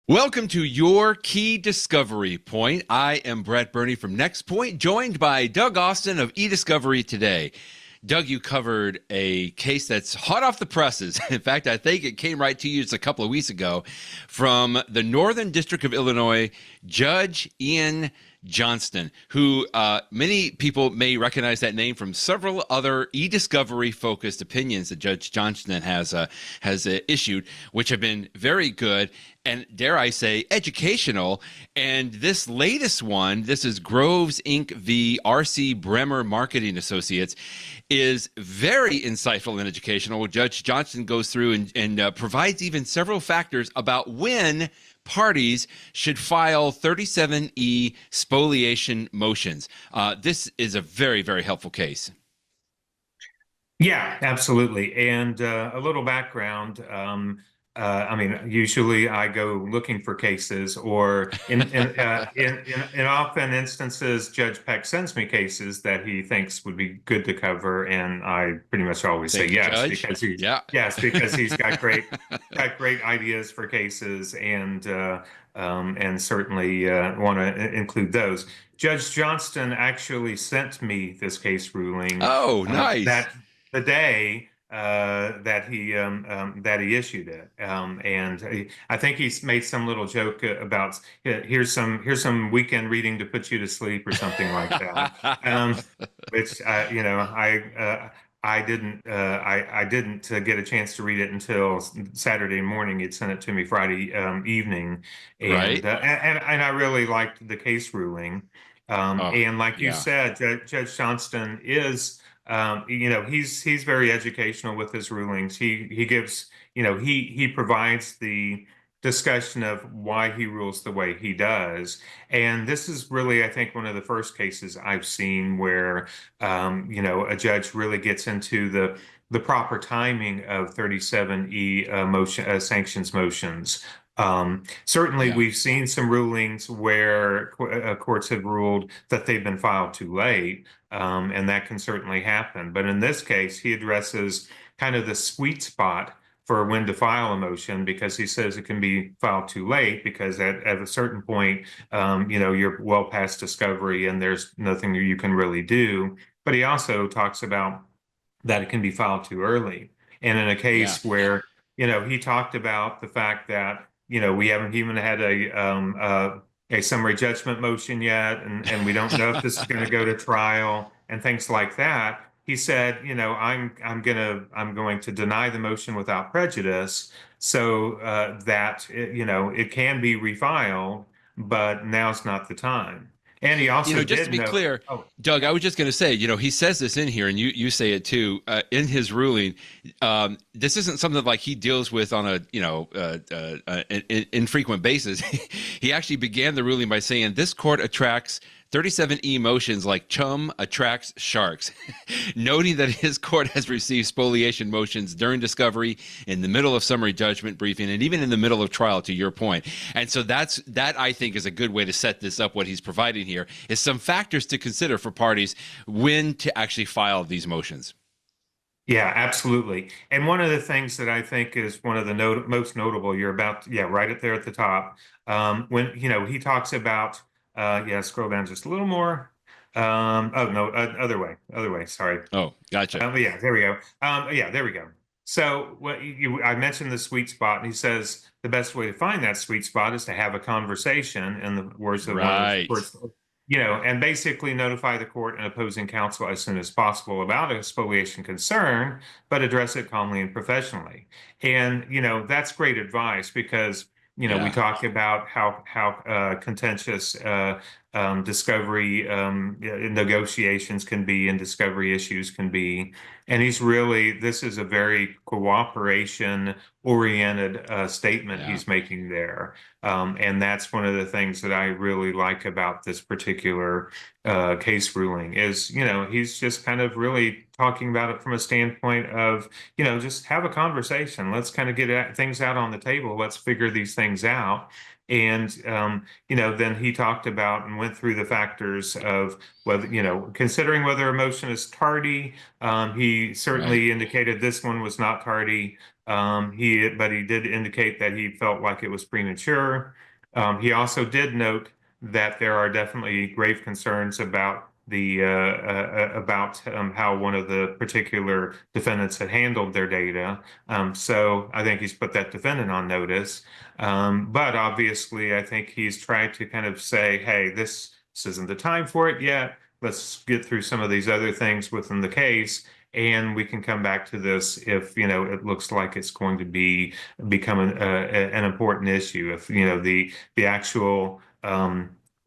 Welcome to your key discovery point. I am Brett Burney from Nextpoint, joined by Doug Austin of eDiscovery today. Doug, you covered a case that's hot off the presses. In fact, I think it came right to you just a couple of weeks ago from the Northern District of Illinois, Judge Ian Johnston, who many people may recognize that name from several other e-discovery focused opinions that Judge Johnston has issued, which have been very good and, dare I say, educational. And this latest one, this is Groves Inc. v. R.C. Bremer Marketing Associates, is very insightful and educational. Judge Johnston goes through and provides even several factors about when parties should file 37E spoliation motions. This is a very, very helpful case. Yeah, absolutely. And a little background. I mean, usually I go looking for cases, or in often instances, Judge Peck sends me cases that he thinks would be good to cover, and I pretty much always say yes, because he's got great ideas for cases, and certainly want to include those. Judge Johnston actually sent me this case ruling. Oh, nice. That the day that he issued it, and I think he's made some little joke about here's some weekend reading to put you to sleep or something like that. Which I didn't get a chance to read it until Saturday morning. He'd sent it to me Friday evening, and Right. And I really liked the case ruling. And like you Yeah. said, Judge Johnston is, he's very educational with his rulings. He gives, he provides the discussion of why he rules the way he does. And this is really, I think, one of the first cases I've seen where, a judge really gets into the proper timing of 37E sanctions motions. Certainly, Yeah. we've seen some rulings where courts have ruled that they've been filed too late, and that can certainly happen. But in this case, he addresses kind of the sweet spot for when to file a motion, because he says it can be filed too late because at a certain point, you're well past discovery and there's nothing you can really do. But he also talks about that it can be filed too early. And in a Yeah. case where, he talked about the fact that, we haven't even had a summary judgment motion yet, and we don't know if this is going to go to trial and things like that. He said, I'm going to deny the motion without prejudice, so that it can be refiled, but now's not the time. And he also Just to did be note, clear, oh, Doug, I was just going to say, he says this in here, and you say it too, in his ruling. This isn't something like he deals with on a, infrequent basis. He actually began the ruling by saying this court attracts 37E motions like chum attracts sharks, noting that his court has received spoliation motions during discovery, in the middle of summary judgment briefing, and even in the middle of trial, to your point. And so that I think is a good way to set this up. What he's providing here is some factors to consider for parties when to actually file these motions. yeah, absolutely. And one of the things that I think is one of the most notable, you're about, yeah, right up there at the top, when, he talks about, yeah, scroll down just a little more. Oh, no, other way, sorry. Oh, gotcha. Yeah, there we go. Yeah, there we go. So I mentioned the sweet spot, and he says the best way to find that sweet spot is to have a conversation, in the words of one of the Right. courts, and basically notify the court and opposing counsel as soon as possible about a spoliation concern, but address it calmly and professionally. And, that's great advice, because, we Yeah. talk about how contentious discovery negotiations can be, and discovery issues can be. And this is a very cooperation oriented statement Yeah. he's making there. And that's one of the things that I really like about this particular case ruling is, he's just kind of really talking about it from a standpoint of, just have a conversation. Let's kind of get things out on the table. Let's figure these things out. And then he talked about and went through the factors of whether, considering whether a motion is tardy. He Right. certainly indicated this one was not tardy. But he did indicate that he felt like it was premature. He also did note that there are definitely grave concerns about how one of the particular defendants had handled their data. So I think he's put that defendant on notice. But obviously, I think he's tried to kind of say, hey, this isn't the time for it yet. Let's get through some of these other things within the case, and we can come back to this if it looks like it's going to become an important issue. If the actual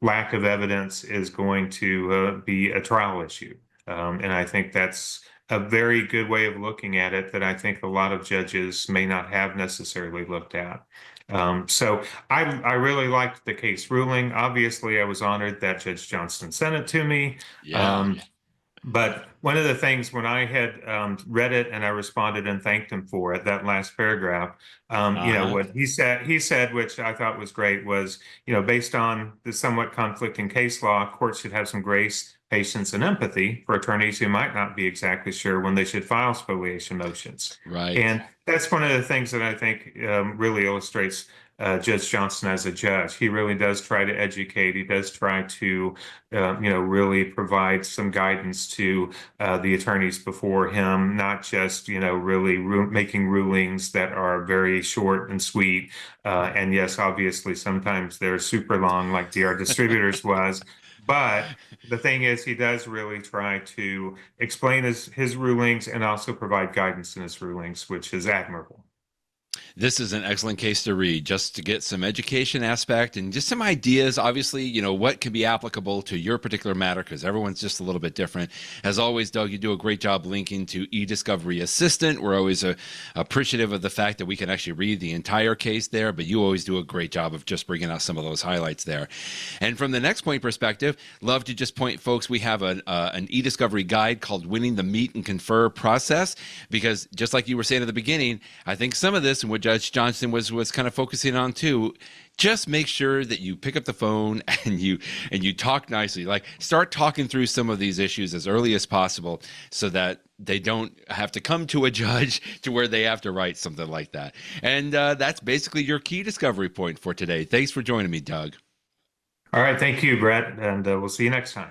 lack of evidence is going to be a trial issue. And I think that's a very good way of looking at it that I think a lot of judges may not have necessarily looked at. So I really liked the case ruling. Obviously, I was honored that Judge Johnston sent it to me. Yeah. But one of the things when I had read it and I responded and thanked him for it, that last paragraph, Uh-huh. what he said, which I thought was great, was, based on the somewhat conflicting case law, courts should have some grace, patience, and empathy for attorneys who might not be exactly sure when they should file spoliation motions. Right. And that's one of the things that I think really illustrates Judge Johnson as a judge. He really does try to educate. He does try to, really provide some guidance to the attorneys before him, not just, really making rulings that are very short and sweet. And yes, obviously, sometimes they're super long, like DR Distributors was. But the thing is, he does really try to explain his rulings and also provide guidance in his rulings, which is admirable. This is an excellent case to read just to get some education aspect and just some ideas. Obviously, what can be applicable to your particular matter because everyone's just a little bit different. As always, Doug, you do a great job linking to eDiscovery Assistant. We're always appreciative of the fact that we can actually read the entire case there, but you always do a great job of just bringing out some of those highlights there. And from the Nextpoint perspective, love to just point folks, we have an eDiscovery guide called Winning the Meet and Confer Process, because just like you were saying at the beginning, I think some of this and what Judge Johnson was kind of focusing on too, just make sure that you pick up the phone and you talk nicely. Like start talking through some of these issues as early as possible so that they don't have to come to a judge to where they have to write something like that. And that's basically your key discovery point for today. Thanks for joining me, Doug. All right. Thank you, Brett. And we'll see you next time.